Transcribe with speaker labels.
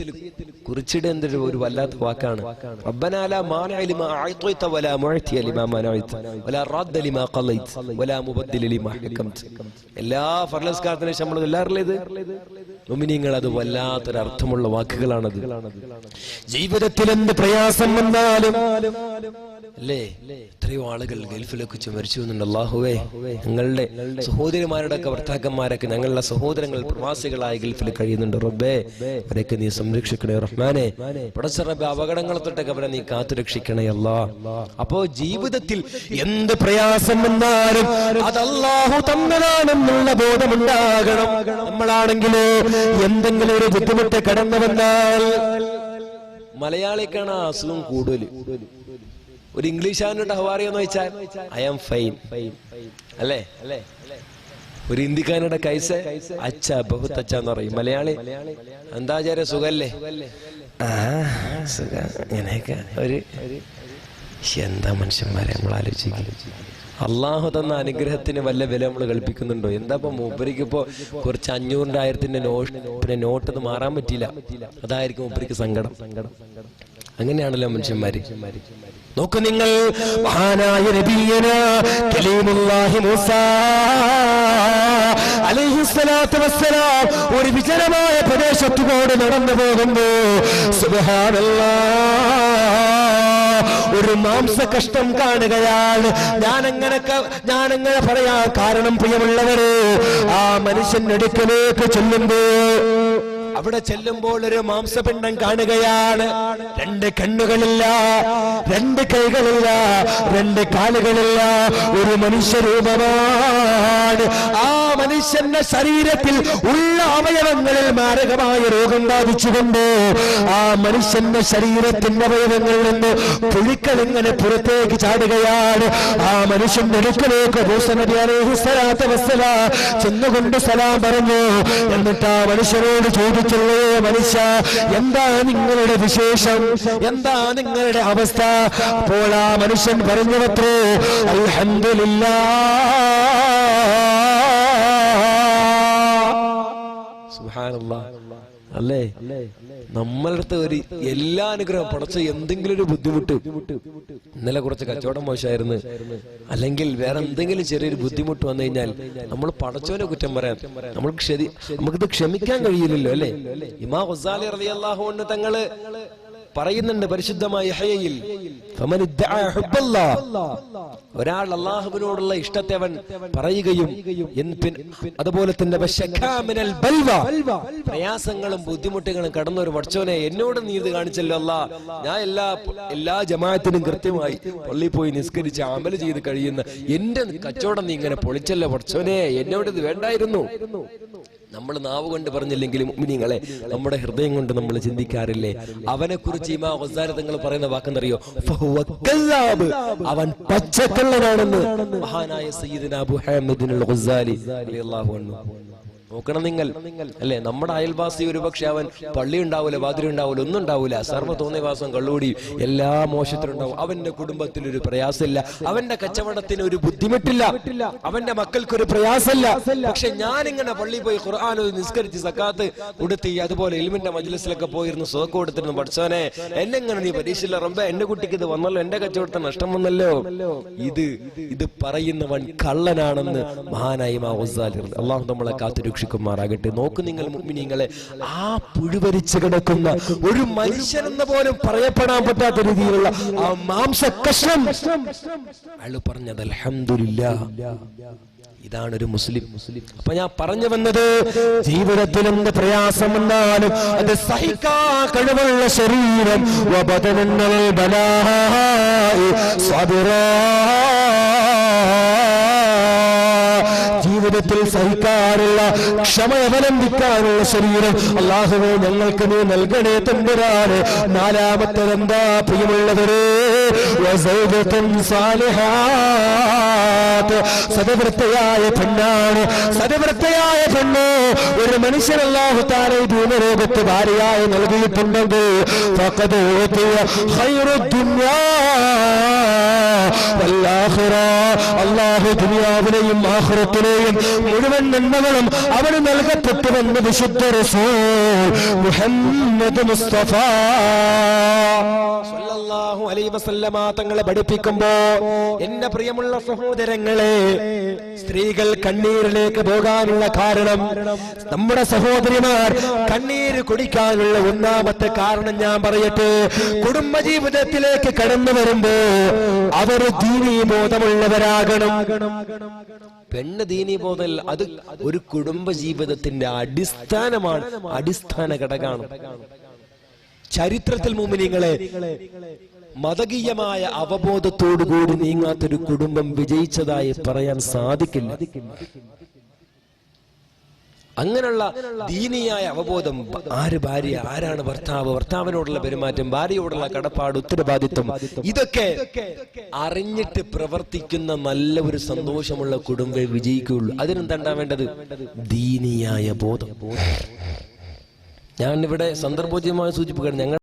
Speaker 1: ഹൃദയത്തിൽ കുറിച്ചിടേണ്ട ഒരു വല്ലാത്ത വാക്കാണ്. റബ്ബനാ ലാ മാനിഅ ലിമാ അഅ്തൈത വലാ മുഅ്തിയ ലിമാ മനഅത വലാ റദ്ദ ലിമാ ഖളൈത വലാ മുബദ്ദില ലിമാ ഹകംത. എല്ലാ ഫർളസ്കാരത്തിനും നമ്മൾ എല്ലാവരിലും ഇത് മുഅ്മിനീങ്ങൾ, അത് വല്ലാത്തൊരു അർത്ഥമുള്ള വാക്കുകളാണത്. ജീവിതത്തിൽ എന്ത് പ്രയാസം വന്നാലും അല്ലേ, എത്രയോ ആളുകൾ ഗൾഫിലൊക്കെ മരിച്ചു എന്നുണ്ട്. അല്ലാഹുവേ, ഞങ്ങളുടെ സഹോദരിമാരുടെ ഒക്കെ ഭർത്താക്കന്മാരൊക്കെ, ഞങ്ങളുടെ സഹോദരങ്ങൾ പ്രവാസികളായ ഗൾഫിൽ കഴിയുന്നുണ്ട്. റബ്ബേ, അവരൊക്കെ നീ സംരക്ഷിക്കണേ റഹ്മാനെ. പടച്ച റബ്ബേ, അപകടങ്ങളെ തൊട്ടൊക്കെ അവരെ നീ കാത്തുരക്ഷിക്കണേ അല്ലാ. അപ്പോ ജീവിതത്തിൽ എന്ത് പ്രയാസം വന്നാലും അത് അല്ലാഹു തന്നതാണെന്നുള്ള ബോധമുണ്ടാകണം. നമ്മളാണെങ്കിലോ എന്തെങ്കിലും ഒരു ബുദ്ധിമുട്ട് കടന്നു വന്നാൽ, മലയാളിക്കാണ് അസുഖം കൂടുതൽ. ഒരു ഇംഗ്ലീഷുകാരനോട്ട് ഹവാറിയെന്ന് വെച്ചാൽ ഐ ആം ഫൈൻ അല്ലേ. ഒരു ഹിന്ദിക്കാരനുടെ കൈസ അച്ഛ ബഹുത്ത് അച്ഛ എന്ന് പറയും. മലയാളി എന്താചാര്യ സുഖല്ലേ, സുഖ, ഇങ്ങനെയൊക്കെ ഒരു എന്താ മനുഷ്യന്മാരെ നമ്മൾ ആലോചിക്കും. അള്ളാഹു തന്ന അനുഗ്രഹത്തിന് വല്ല വില നമ്മൾ കൽപ്പിക്കുന്നുണ്ടോ? എന്താ ഇപ്പൊ മൂപ്പരിക്ക് ഇപ്പോ കുറച്ച് 500,000 നോട്ട് മാറാൻ പറ്റിയില്ല, അതായിരിക്കും മൂപ്പരിക്ക് സങ്കടം. അങ്ങനെയാണല്ലോ മനുഷ്യന്മാര്. നോക്കൂ നിങ്ങൾ, മഹാനായ നബിയനാ കലീമുല്ലാഹി മൂസ അലൈഹിസ്സലാത്തു വസ്സലാം ഒരു വിജനമായ പ്രദേശത്തുകൂടെ നടന്നു പോകുമ്പോ സുബ്ഹാനല്ലാഹ് ഒരു മാംസകഷ്ണം കാണുകയാണ്. ഞാനങ്ങനെ പറയാ കാരണം, പ്രിയമുള്ളവരെ, ആ മനുഷ്യന്റെ അടുക്കലേക്ക് അവിടെ ചെല്ലുമ്പോൾ ഒരു മാംസപിണ്ഡം കാണുകയാണ്. 2 കണ്ണുകളില്ല, 2 കൈകളില്ല, 2 കാലുകളില്ല, ഒരു മനുഷ്യരൂപമാണ്. ആ മനുഷ്യന്റെ ശരീരത്തിൽ ഉള്ള അവയവങ്ങളിൽ മാരകമായ രോഗം ബാധിച്ചുകൊണ്ട് ആ മനുഷ്യന്റെ ശരീരത്തിന്റെ അവയവങ്ങളിൽ നിന്ന് പുഴുക്കൾ ഇങ്ങനെ പുറത്തേക്ക് ചാടുകയാണ്. ആ മനുഷ്യന്റെ അടുക്കലേക്ക് മൂസാ നബി അലൈഹിസ്സലാത്തു വസ്സലാം ചെന്നുകൊണ്ട് സലാം പറഞ്ഞു. എന്നിട്ട് ആ മനുഷ്യനോട് ചോദിച്ചു, മനുഷ്യ, എന്താ നിങ്ങളുടെ വിശേഷം, എന്താ നിങ്ങളുടെ അവസ്ഥ? അപ്പോൾ ആ മനുഷ്യൻ പറഞ്ഞുവത്രേ, അൽഹംദുലില്ലാഹ്. സുബ്ഹാനല്ലാഹ്. അല്ലേ, നമ്മളടുത്ത് ഒരു എല്ലാ അനുഗ്രഹം പടച്ച എന്തെങ്കിലും ഒരു ബുദ്ധിമുട്ട്, ഇന്നലെ കുറച്ച് കച്ചവടം മോശമായിരുന്നു, അല്ലെങ്കിൽ വേറെ എന്തെങ്കിലും ചെറിയൊരു ബുദ്ധിമുട്ട് വന്നു കഴിഞ്ഞാൽ നമ്മൾ പടച്ചോനെ കുറ്റം പറയാൻ നമുക്കിത് ക്ഷമിക്കാൻ കഴിയില്ലല്ലോ അല്ലെ. ഇമാം ഗസാലി റളിയല്ലാഹു അൻഹു തങ്ങള് പറയുന്നുണ്ട് പരിശുദ്ധമായ യഹ്യയിൽ, ഒരാൾ അല്ലാഹുവിനോടുള്ള ഇഷ്ടത്തെ അവൻ പറയുകയും അതുപോലെ തന്നെ പ്രയാസങ്ങളും ബുദ്ധിമുട്ടുകളും കടന്നൊരു പടച്ചോനെ എന്നോട് നീ ഇത് കാണിച്ചല്ലോ അല്ലാ, ഞാൻ എല്ലാ ജമാഅത്തിനും കൃത്യമായി പള്ളിയിൽ പോയി നിസ്കരിച്ച് അമല് ചെയ്ത് കഴിയുന്ന എന്റെ കച്ചവടം നീ ഇങ്ങനെ പൊളിച്ചല്ലോ പടച്ചോനെ, എന്നോട് ഇത് വേണ്ടായിരുന്നു. നമ്മൾ നാവ് കൊണ്ട് പറഞ്ഞില്ലെങ്കിലും മുഅ്മിനീങ്ങളെ നമ്മുടെ ഹൃദയം കൊണ്ട് നമ്മൾ ചിന്തിക്കാറില്ലേ? അവനെ കുറിച്ച് ഇമാം ഗസാലി തങ്ങൾ പറയുന്ന വാക്കെന്നറിയോ? അവൻ പച്ചക്കള്ളനാണെന്ന് മഹാനായ സയ്യിദുനാ അബൂ ഹാമിദ് അൽ ഗസാലി റളിയല്ലാഹു അൻഹു. നോക്കണം നിങ്ങൾ അല്ലെ, നമ്മുടെ അയൽവാസി ഒരുപക്ഷെ അവൻ പള്ളി ഉണ്ടാവൂല, വാതിരി ഉണ്ടാവൂല, ഒന്നും ഉണ്ടാവൂല, സർവ്വ തോന്നിയവാസം കള്ളുകൂടി എല്ലാ മോശത്തിലുണ്ടാവും. അവന്റെ കുടുംബത്തിൽ ഒരു പ്രയാസമില്ല, അവന്റെ കച്ചവടത്തിന് ഒരു ബുദ്ധിമുട്ടില്ല, അവന്റെ മക്കൾക്കൊരു പ്രയാസമില്ല. പക്ഷെ ഞാനിങ്ങനെ പള്ളി പോയി ഖുർആൻ നിസ്കരിച്ച് സക്കാത്ത് കൊടുത്തി, അതുപോലെ ഇൽമിന്റെ മജ്ലിസിലൊക്കെ പോയിരുന്നു സ്വതക്ക കൊടുത്തിരുന്നു. പഠിച്ചവനെ, എന്നെങ്ങനെ നീ പരീക്ഷയില്ല റബ്ബേ, എന്റെ കുട്ടിക്ക് ഇത് വന്നല്ലോ, എന്റെ കച്ചവടത്തിന് നഷ്ടം വന്നല്ലോ. ഇത് പറയുന്നവൻ കള്ളനാണെന്ന് മഹാനായ ഇമാം ഗസാലി അല്ലാഹു നമ്മളെ കാത്തുരക്ഷിക്കും. നോക്കൂ നിങ്ങൾ മുഅ്മിനീങ്ങളെ, ആ പുഴുവരിച്ചു കിടക്കുന്ന ഒരു മനുഷ്യൻ എന്ന് പോലും പറയപ്പെടാൻ പറ്റാത്ത രീതിയിലുള്ള ആ മാംസകഷ്ണം അയാൾ പറഞ്ഞത് അൽഹംദുലില്ലാഹ്. ഇതാണ് ഒരു മുസ്ലിം. അപ്പൊ ഞാൻ പറഞ്ഞു വന്നത്, ജീവിതത്തിൽ എന്ത് പ്രയാസം വന്നാലും അത് സഹിക്കാൻ കഴിവുള്ള ശരീരം ജീവിതത്തിൽ സഹിക്കാനുള്ള ക്ഷമ അവലംബിക്കാനുള്ള ശരീരം അല്ലാഹുവേ ഞങ്ങൾക്ക് നീ നൽകണേ തമ്പുരാനെ. 4-മത്തേത് എന്താ പ്രിയമുള്ളവരെ? സദവൃത്തയായ പെണ്ണാണ്. സദവൃത്തയായ പെണ്ണ് ഒരു മനുഷ്യൻ അല്ലാഹു തആല ഈ ഭൂമിലോകത്ത് ഭാര്യയായി നൽകിയിട്ടുണ്ടെങ്കിൽ ഫഖദ് ഊതിയ ഖൈറുദ്ദുനിയാ വൽ ആഖിറ, അല്ലാഹു ദുനിയാവിനെയും ആഖിറത്തിനെയും മുഴുവൻ നന്മകളും അവന് നൽകപ്പെട്ടുവെന്ന് വിശുദ്ധ റസൂൽ മുഹമ്മദ് മുസ്തഫ സല്ലല്ലാഹു അലൈഹി വസല്ലമ തങ്ങളെ പഠിപ്പിക്കുമ്പോ എന്റെ പ്രിയമുള്ള സഹോദരങ്ങളെ, സ്ത്രീകൾ കണ്ണീരിലേക്ക് പോകാനുള്ള കാരണം, നമ്മുടെ സഹോദരിമാർ കണ്ണീര് കുടിക്കാനുള്ള ഒന്നാമത്തെ കാരണം ഞാൻ പറയട്ടെ, കുടുംബജീവിതത്തിലേക്ക് കടന്നു വരുമ്പോ അവർ ദീനീബോധമുള്ളവരാകണം. പെണ്ണ് ദീനീബോധം അത് ഒരു കുടുംബജീവിതത്തിന്റെ അടിസ്ഥാനമാണ്, അടിസ്ഥാന ഘടകമാണ്. ചരിത്രത്തിൽ മുഅ്മിനീങ്ങളെ മതകീയമായ അവബോധത്തോടുകൂടി നീങ്ങാത്തൊരു കുടുംബം വിജയിച്ചതായി പറയാൻ സാധിക്കില്ല. അങ്ങനെയുള്ള ദീനിയായ അവബോധം, ആര് ഭാര്യ, ആരാണ് ഭർത്താവ്, ഭർത്താവിനോടുള്ള പെരുമാറ്റം, ഭാര്യയോടുള്ള കടപ്പാട്, ഉത്തരവാദിത്വം, ഇതൊക്കെ അറിഞ്ഞിട്ട് പ്രവർത്തിക്കുന്ന നല്ല ഒരു സന്തോഷമുള്ള കുടുംബം വിജയിക്കുകയുള്ളൂ. അതിനെന്താ വേണ്ടത്? ദീനിയായ ബോധം. ഞാൻ ഇവിടെ സന്ദർഭോചിതമായി സൂചിപ്പിക്കുകയാണ്.